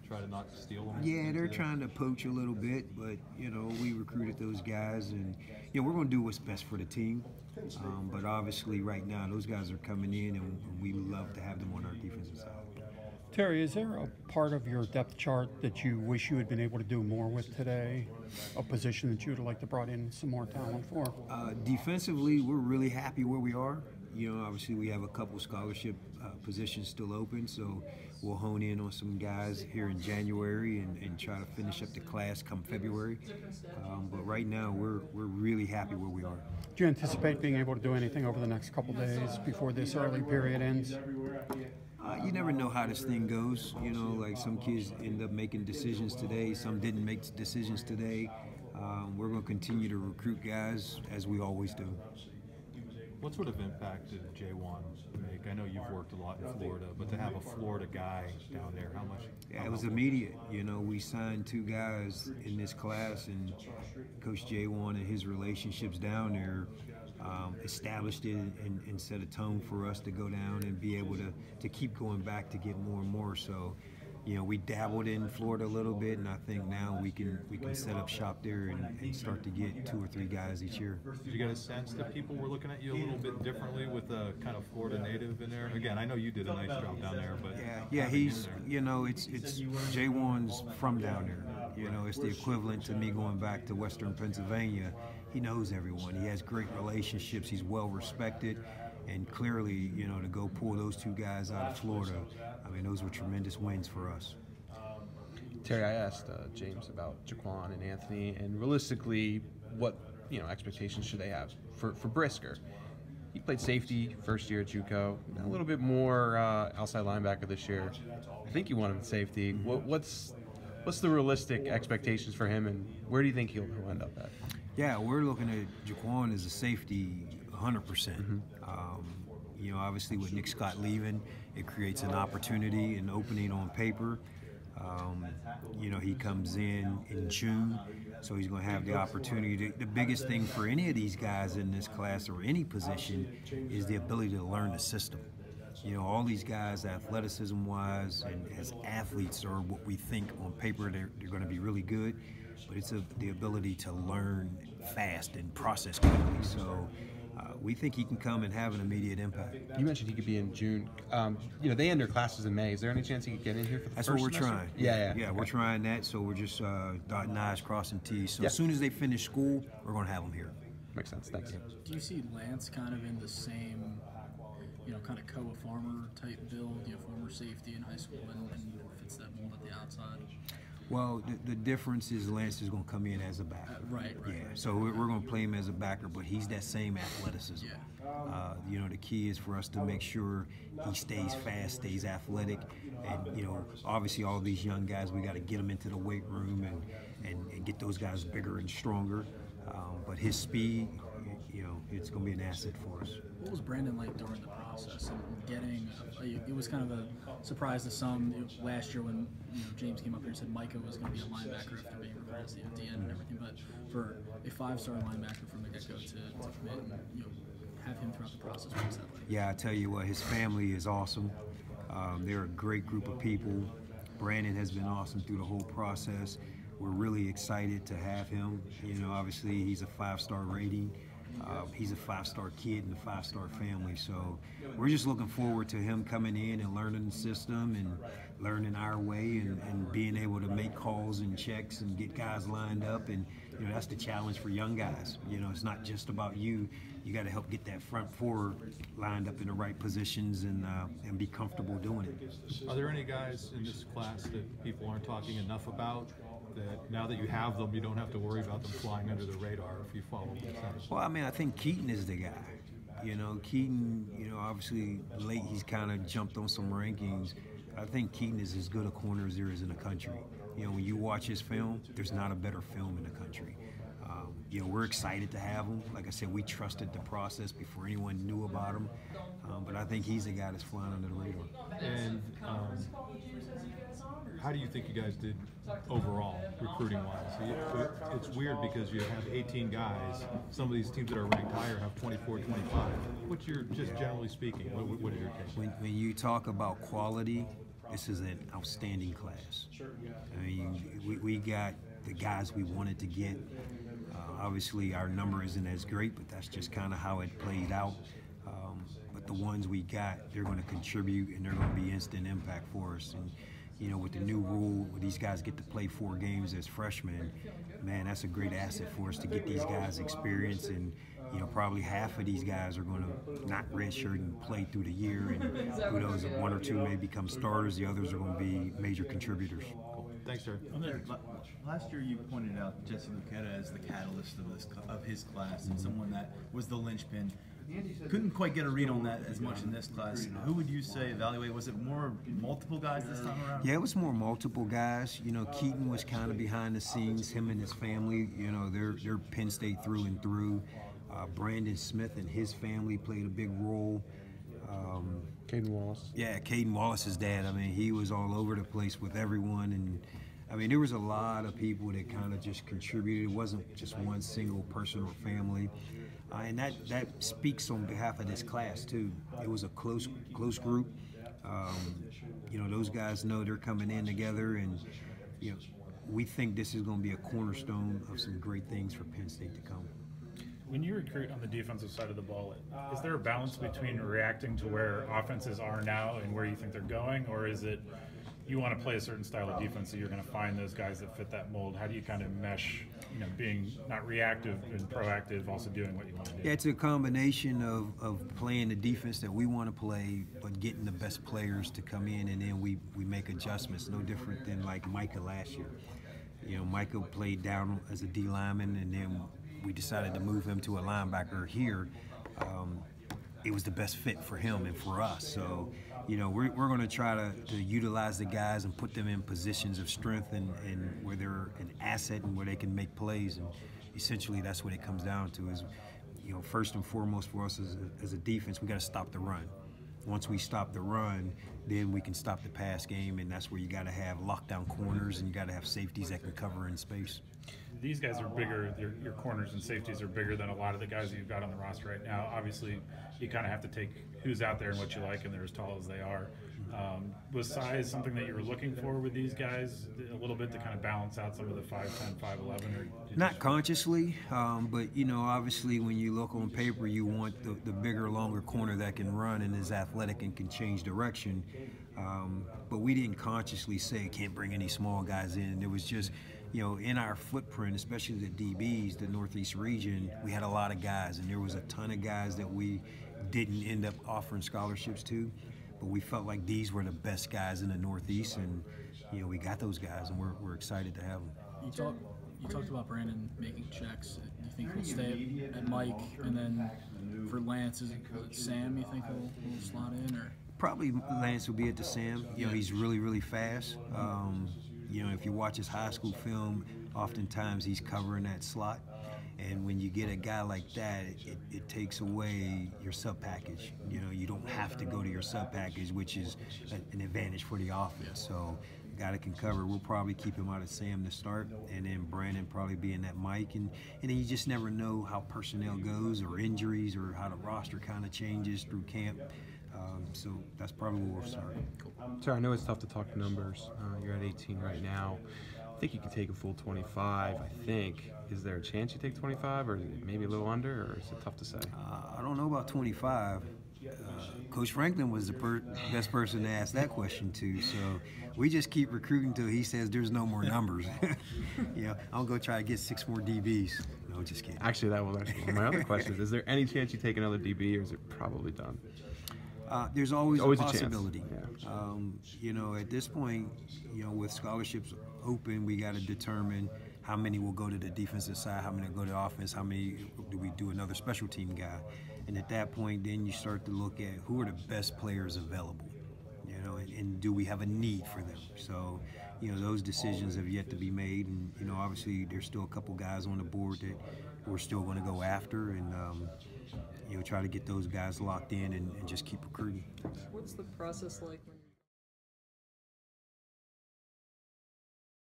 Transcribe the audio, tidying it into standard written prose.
try to not steal them? Yeah, they're trying to poach a little bit, but you know, we recruited those guys, and you know, we're going to do what's best for the team. But obviously, right now, those guys are coming in, and we love to have them on our defensive side. Terry, is there a part of your depth chart that you wish you had been able to do more with today? A position that you would have liked to brought in some more talent for? Defensively, we're really happy where we are. You know, obviously we have a couple scholarship positions still open, so we'll hone in on some guys here in January and try to finish up the class come February. But right now, we're really happy where we are. Do you anticipate being able to do anything over the next couple days before this early period ends? You never know how this thing goes. You know, like some kids end up making decisions today, some didn't make decisions today. We're going to continue to recruit guys as we always do. What sort of impact did Jaquan make? I know you've worked a lot in Florida, but to have a Florida guy down there, how much? Yeah, it was immediate. You know, we signed 2 guys in this class, and Coach Jaquan and his relationships down there established it and set a tone for us to go down and be able to keep going back to get more and more. So, you know, we dabbled in Florida a little bit, and I think now we can set up shop there and start to get 2 or 3 guys each year. Did you get a sense that people were looking at you a little bit differently with a kind of Florida native in there? Again, I know you did a nice job down there, but yeah, he's, you know, it's Jaquan's from down there. You know, it's the equivalent to me going back to Western Pennsylvania. He knows everyone. He has great relationships. He's well respected. And clearly, you know, to go pull those 2 guys out of Florida, I mean, those were tremendous wins for us. Terry, I asked James about Jaquan and Nittany, and realistically, what expectations should they have for Brisker? He played safety first year at JUCO, a little bit more outside linebacker this year. I think you want him at safety. What's the realistic expectations for him, and where do you think he'll end up at? Yeah, we're looking at Jaquan as a safety 100%. You know, obviously with Nick Scott leaving, it creates an opportunity, an opening on paper. You know, he comes in June, so he's going to have the opportunity. The biggest thing for any of these guys in this class or any position is the ability to learn the system. You know, all these guys, athleticism-wise and as athletes, are what we think on paper they're going to be really good, but it's the ability to learn fast and process quickly. So we think he can come and have an immediate impact. You mentioned he could be in June. You know, they end their classes in May. Is there any chance he could get in here for the That's first what we're semester? trying. Yeah, okay. We're trying that. So we're just dotting I's, crossing T's. So as soon as they finish school, we're going to have them here. Makes sense. Thanks. Do you see Lance kind of in the same, you know, kind of Koa Farmer type build, you know, former safety in high school and fits that mold at the outside? Well, the difference is Lance is going to come in as a backer. Right. Yeah, so we're going to play him as a backer, but he's that same athleticism. Yeah. You know, the key is for us to make sure he stays fast, stays athletic, and, you know, obviously all these young guys, we got to get them into the weight room and get those guys bigger and stronger. But his speed, you know, it's going to be an asset for us. What was Brandon like during the process and getting? It was kind of a surprise to some last year when James came up here and said Micah was going to be a linebacker after being recruited at the end and everything. But for a 5-star linebacker from the get-go to commit and have him throughout the process, what was that like? Yeah, I tell you what, his family is awesome. They're a great group of people. Brandon has been awesome through the whole process. We're really excited to have him. You know, obviously he's a 5-star rating. He's a 5-star kid in a 5-star family, so we're just looking forward to him coming in and learning the system and learning our way and being able to make calls and checks and get guys lined up. And you know, that's the challenge for young guys. You know, it's not just about you. You got to help get that front four lined up in the right positions and be comfortable doing it. Are there any guys in this class that people aren't talking enough about, that now that you have them, you don't have to worry about them flying under the radar if you follow them? Well, I mean, I think Keaton is the guy. You know, Keaton, you know, obviously late he's kind of jumped on some rankings. I think Keaton is as good a corner as there is in the country. You know, when you watch his film, there's not a better film in the country. You know, we're excited to have him. Like I said, we trusted the process before anyone knew about him. But I think he's the guy that's flying under the radar. And how do you think you guys did overall, recruiting-wise? It's weird because you have 18 guys. Some of these teams that are ranked higher have 24, 25. What's your, just generally speaking, what is your take? When you talk about quality, this is an outstanding class. I mean, we got the guys we wanted to get. Obviously, our number isn't as great, but that's just kind of how it played out. But the ones we got, they're going to contribute, and they're going to be instant impact for us. And you know, with the new rule, where these guys get to play 4 games as freshmen, man, that's a great asset for us to get these guys experience. And you know, probably half of these guys are going to not redshirt and play through the year. And who knows, if 1 or 2 may become starters, the others are going to be major contributors. Thanks, sir. Last year, you pointed out Jesse Luketa as the catalyst of his class and someone that was the linchpin. Couldn't quite get a read on that as much in this class. Who would you say evaluate? Was it more multiple guys this time around? Yeah, it was more multiple guys. You know, Keaton was kind of behind the scenes. Him and his family, you know, they're Penn State through and through. Brandon Smith and his family played a big role. Caden Wallace. Yeah, Caden Wallace's dad. I mean, he was all over the place with everyone, and I mean, there was a lot of people that kind of just contributed. It wasn't just one single person or family, and that speaks on behalf of this class too. It was a close group. You know, those guys know they're coming in together, and you know, we think this is going to be a cornerstone of some great things for Penn State to come. When you recruit on the defensive side of the ball, is there a balance between reacting to where offenses are now and where you think they're going, or is it you want to play a certain style of defense, so you're going to find those guys that fit that mold? How do you kind of mesh, you know, being not reactive and proactive, also doing what you want to do? Yeah, it's a combination of playing the defense that we want to play, but getting the best players to come in, and then we make adjustments. No different than like Micah last year. You know, Micah played down as a D lineman, and then we decided to move him to a linebacker here. It was the best fit for him and for us. So, you know, we're going to try to utilize the guys and put them in positions of strength and where they're an asset and where they can make plays. And essentially that's what it comes down to is, you know, first and foremost for us as a defense, we got to stop the run. Once we stop the run, then we can stop the pass game, and that's where you got to have lockdown corners and you got to have safeties that can cover in space. These guys are bigger, your corners and safeties are bigger than a lot of the guys that you've got on the roster right now. Obviously, you kind of have to take who's out there and what you like, and they're as tall as they are. Was size something that you were looking for with these guys a little bit to kind of balance out some of the 5'10", 5'11"? Not consciously, but, you know, obviously when you look on paper, you want the bigger, longer corner that can run and is athletic and can change direction. But we didn't consciously say can't bring any small guys in. It was just, you know, in our footprint, especially the DBs, the Northeast region, we had a lot of guys, and there was a ton of guys that we didn't end up offering scholarships to, but we felt like these were the best guys in the Northeast, and you know, we got those guys, and we're excited to have them. You talked about Brandon making checks. Do you think he'll stay at Mike, and then for Lance, is it Sam? You think he'll slot in, or? Probably Lance will be at the Sam. You know, he's really, really fast. You know, if you watch his high school film, oftentimes he's covering that slot. And when you get a guy like that, it takes away your sub package. You know, you don't have to go to your sub package, which is an advantage for the offense. So, guy that can cover, we'll probably keep him out of Sam to start, and then Brandon probably be in that Mike. And then you just never know how personnel goes, or injuries, or how the roster kind of changes through camp. So that's probably where we'll start. Sir, I know it's tough to talk numbers. You're at 18 right now. I think you can take a full 25, I think. Is there a chance you take 25, or maybe a little under, or is it tough to say? I don't know about 25. Coach Franklin was the best person to ask that question to, so we just keep recruiting until he says there's no more numbers. You know, I'll go try to get 6 more DBs. No, just kidding. Actually, that was actually my other question. Is there any chance you take another DB, or is it probably done? There's always a possibility. Yeah. You know, at this point, you know, with scholarships open, we got to determine how many will go to the defensive side, how many will go to offense, how many do we do another special team guy. And at that point, then you start to look at who are the best players available, you know, and do we have a need for them. So, you know, those decisions have yet to be made. And, you know, obviously there's still a couple guys on the board that we're still going to go after, and, you know, try to get those guys locked in and just keep recruiting. What's the process like when